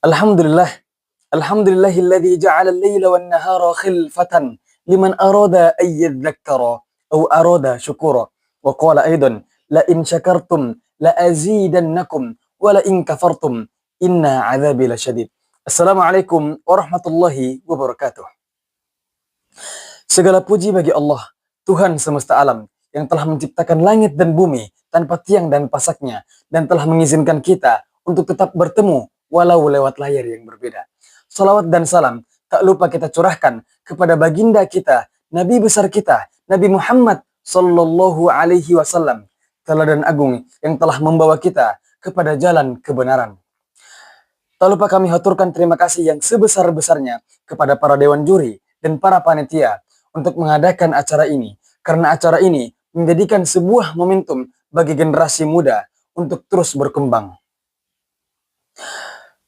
Alhamdulillah, alhamdulillahilladzi ja'ala al-laila wan nahara khilfatan liman arada an yadhakkara aw arada syukura. Wa qala aidan la in syakartum la azidannakum wa la in kafartum inna 'adzabi lasyadid. Assalamualaikum warahmatullahi wabarakatuh. Segala puji bagi Allah, Tuhan semesta alam, yang telah menciptakan langit dan bumi tanpa tiang dan pasaknya, dan telah mengizinkan kita untuk tetap bertemu walau lewat layar yang berbeda. Salawat dan salam tak lupa kita curahkan kepada baginda kita, Nabi besar kita, Nabi Muhammad Sallallahu Alaihi Wasallam, teladan agung yang telah membawa kita kepada jalan kebenaran. Tak lupa kami haturkan terima kasih yang sebesar-besarnya kepada para dewan juri dan para panitia untuk mengadakan acara ini, karena acara ini menjadikan sebuah momentum bagi generasi muda untuk terus berkembang.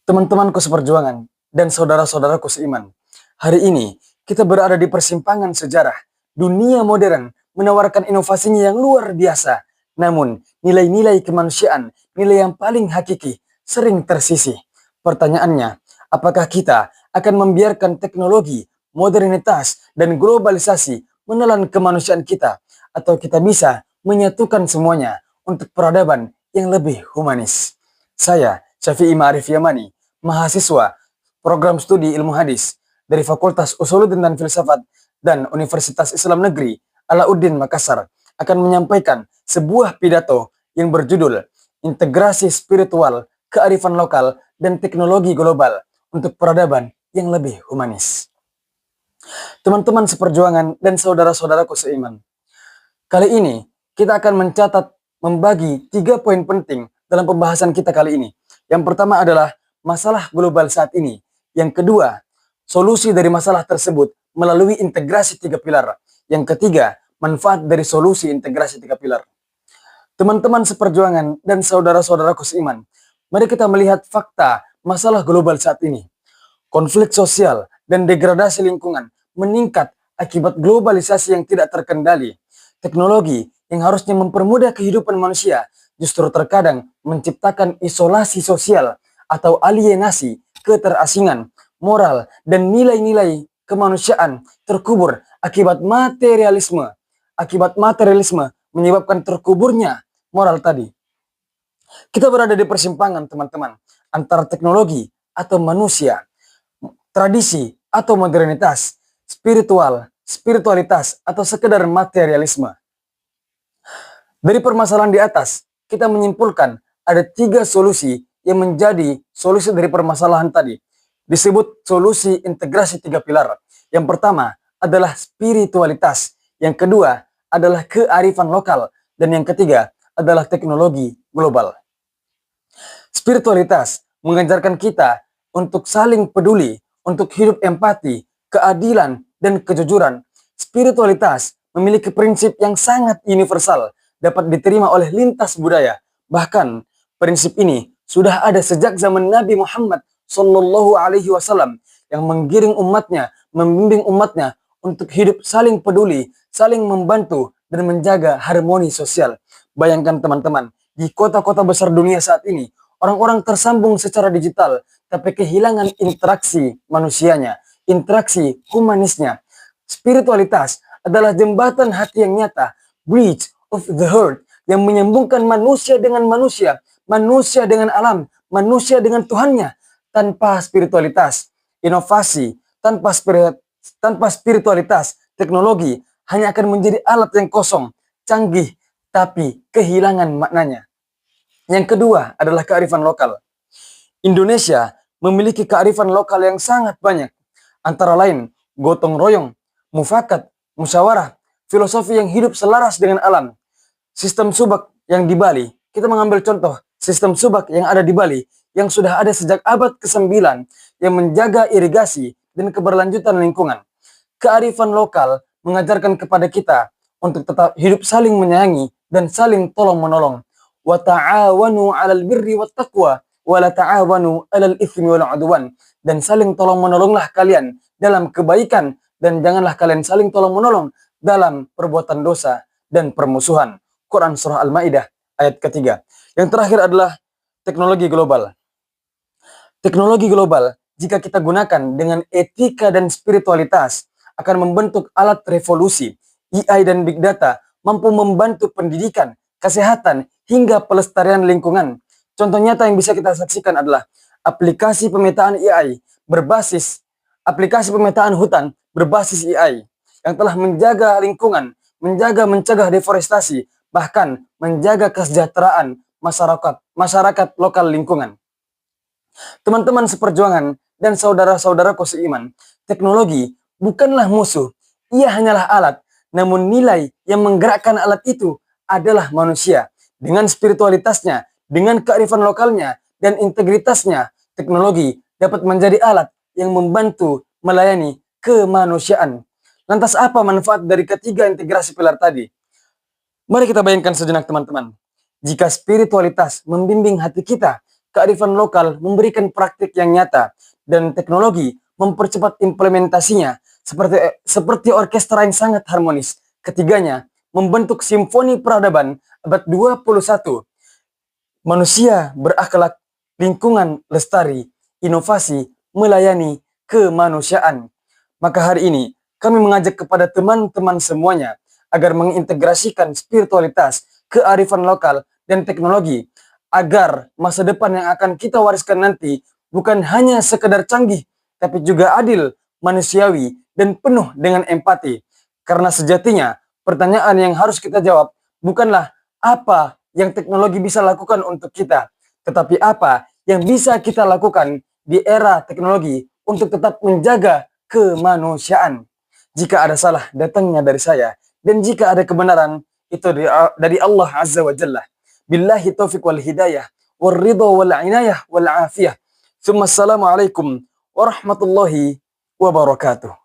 Teman-temanku seperjuangan dan saudara-saudaraku seiman, hari ini kita berada di persimpangan sejarah. Dunia modern menawarkan inovasinya yang luar biasa, namun nilai-nilai kemanusiaan, nilai yang paling hakiki, sering tersisih. Pertanyaannya, apakah kita akan membiarkan teknologi, modernitas, dan globalisasi menelan kemanusiaan kita, atau kita bisa menyatukan semuanya untuk peradaban yang lebih humanis? Saya, Syafi'i Ma'arif Yamani, mahasiswa program studi ilmu hadis dari Fakultas Usuluddin dan Filsafat dan Universitas Islam Negeri Alauddin Makassar, akan menyampaikan sebuah pidato yang berjudul Integrasi Spiritual, Kearifan Lokal, dan Teknologi Global untuk Peradaban yang Lebih Humanis. Teman-teman seperjuangan dan saudara-saudaraku seiman, kali ini kita akan membagi 3 poin penting dalam pembahasan kita kali ini. Yang pertama adalah masalah global saat ini. Yang kedua, solusi dari masalah tersebut melalui integrasi 3 pilar. Yang ketiga, manfaat dari solusi integrasi 3 pilar. Teman-teman seperjuangan dan saudara-saudaraku seiman, mari kita melihat fakta masalah global saat ini. Konflik sosial dan degradasi lingkungan meningkat akibat globalisasi yang tidak terkendali. Teknologi yang harusnya mempermudah kehidupan manusia justru terkadang menciptakan isolasi sosial atau alienasi, keterasingan, moral, dan nilai-nilai kemanusiaan terkubur akibat materialisme. Akibat materialisme menyebabkan terkuburnya moral tadi. Kita berada di persimpangan, teman-teman, antara teknologi atau manusia, tradisi atau modernitas, spiritualitas atau sekedar materialisme. Dari permasalahan di atas, kita menyimpulkan ada 3 solusi yang menjadi solusi dari permasalahan tadi. Disebut solusi integrasi 3 pilar. Yang pertama adalah spiritualitas, yang kedua adalah kearifan lokal, dan yang ketiga adalah teknologi global. Spiritualitas mengajarkan kita untuk saling peduli, untuk hidup empati, keadilan, dan kejujuran. Spiritualitas memiliki prinsip yang sangat universal, dapat diterima oleh lintas budaya. Bahkan prinsip ini sudah ada sejak zaman Nabi Muhammad Sallallahu Alaihi Wasallam yang menggiring umatnya, membimbing umatnya untuk hidup saling peduli, saling membantu, dan menjaga harmoni sosial. Bayangkan teman-teman, di kota-kota besar dunia saat ini, orang-orang tersambung secara digital, tapi kehilangan interaksi manusianya, interaksi humanisnya. Spiritualitas adalah jembatan hati yang nyata, bridge of the heart, yang menyambungkan manusia dengan manusia, manusia dengan alam, manusia dengan Tuhannya. Tanpa spiritualitas, inovasi, tanpa spiritualitas, teknologi hanya akan menjadi alat yang kosong, canggih, tapi kehilangan maknanya. Yang kedua adalah kearifan lokal. Indonesia memiliki kearifan lokal yang sangat banyak, antara lain gotong royong, mufakat, musyawarah, filosofi yang hidup selaras dengan alam. Sistem subak yang di Bali, kita mengambil contoh sistem subak yang ada di Bali, yang sudah ada sejak abad ke-9, yang menjaga irigasi dan keberlanjutan lingkungan. Kearifan lokal mengajarkan kepada kita untuk tetap hidup saling menyayangi dan saling tolong-menolong. Wa ta'awanu 'alal birri wat taqwa wa la ta'awanu 'alal itsmi wal 'udwan. Dan saling tolong-menolonglah kalian dalam kebaikan, dan janganlah kalian saling tolong-menolong dalam perbuatan dosa dan permusuhan. Quran Surah Al-Ma'idah ayat ketiga. Yang terakhir adalah teknologi global. Teknologi global, jika kita gunakan dengan etika dan spiritualitas, akan membentuk alat revolusi. AI dan Big Data mampu membantu pendidikan, kesehatan, hingga pelestarian lingkungan. Contoh nyata yang bisa kita saksikan adalah aplikasi pemetaan AI berbasis aplikasi pemetaan hutan berbasis AI yang telah menjaga lingkungan, mencegah deforestasi, bahkan menjaga kesejahteraan masyarakat lokal lingkungan. Teman-teman seperjuangan dan saudara-saudaraku seiman, teknologi bukanlah musuh, ia hanyalah alat, namun nilai yang menggerakkan alat itu adalah manusia. Dengan spiritualitasnya, dengan kearifan lokalnya, dan integritasnya, teknologi dapat menjadi alat yang membantu melayani kemanusiaan. Lantas apa manfaat dari ketiga integrasi pilar tadi? Mari kita bayangkan sejenak teman-teman. Jika spiritualitas membimbing hati kita, kearifan lokal memberikan praktik yang nyata, dan teknologi mempercepat implementasinya seperti orkestra yang sangat harmonis. Ketiganya membentuk simfoni peradaban abad 21. Manusia berakhlak, lingkungan lestari, inovasi melayani kemanusiaan. Maka hari ini kami mengajak kepada teman-teman semuanya agar mengintegrasikan spiritualitas, kearifan lokal, dan teknologi agar masa depan yang akan kita wariskan nanti bukan hanya sekedar canggih, tapi juga adil, manusiawi, dan penuh dengan empati. Karena sejatinya pertanyaan yang harus kita jawab bukanlah apa yang teknologi bisa lakukan untuk kita, tetapi apa yang bisa kita lakukan di era teknologi untuk tetap menjaga kemanusiaan. Jika ada salah, datangnya dari saya. Dan jika ada kebenaran, itu dari Allah Azza wa Jalla. Billahi taufiq wal hidayah, wal ridha wal inayah wal afiyah. Assalamualaikum warahmatullahi wabarakatuh.